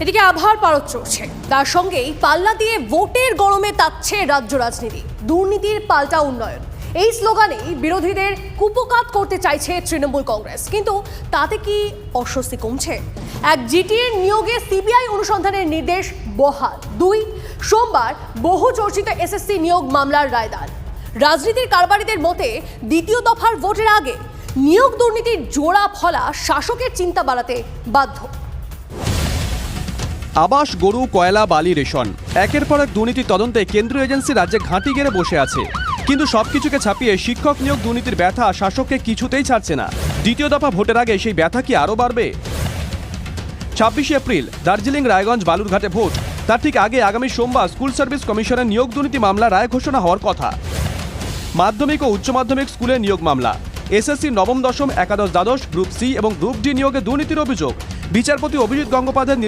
এদিকে আবহাওয়ার পারদ চড়ছে, তার সঙ্গেই পাল্লা দিয়ে ভোটের গরমে তাচ্ছে রাজ্য রাজনীতি। দুর্নীতির পাল্টা উন্নয়ন, এই স্লোগানেই বিরোধীদের কুপোকাত করতে চাইছে তৃণমূল কংগ্রেস। কিন্তু তাতে কি অস্বস্তি কমছে? এক জিটির নিয়োগে সিবিআই অনুসন্ধানের নির্দেশ বহাল। 2 সোমবার বহু চর্চিত এসএসসি নিয়োগ মামলার রায়দান। রাজনীতির কারবারিদের মতে দ্বিতীয় দফার ভোটের আগে নিয়োগ দুর্নীতির জোড়া ফলা শাসকের চিন্তা বাড়াতে বাধ্য। আবাস, গরু, কয়লা, বালি, রেশন, একের পর এক দুর্নীতি তদন্তে কেন্দ্রীয় এজেন্সি রাজ্যে ঘাঁটি গেড়ে বসে আছে। কিন্তু সবকিছুকে ছাপিয়ে শিক্ষক নিয়োগ দুর্নীতির ব্যথা শাসককে কিছুতেই ছাড়ছে না। দ্বিতীয় দফা ভোটের আগে সেই ব্যথা কি আরও বাড়বে? 26 এপ্রিল দার্জিলিং, রায়গঞ্জ, বালুরঘাটে ভোট। তার ঠিক আগে আগামী সোমবার স্কুল সার্ভিস কমিশনের নিয়োগ দুর্নীতি মামলা রায় ঘোষণা হওয়ার কথা। মাধ্যমিক ও উচ্চ মাধ্যমিক স্কুলে নিয়োগ মামলা, এসএসসি নবম, দশম, একাদশ, দ্বাদশ, গ্রুপ সি এবং গ্রুপ ডি নিয়োগে দুর্নীতির অভিযোগ। বিচারপতি অভিজিৎ গঙ্গোপাধ্যায়ের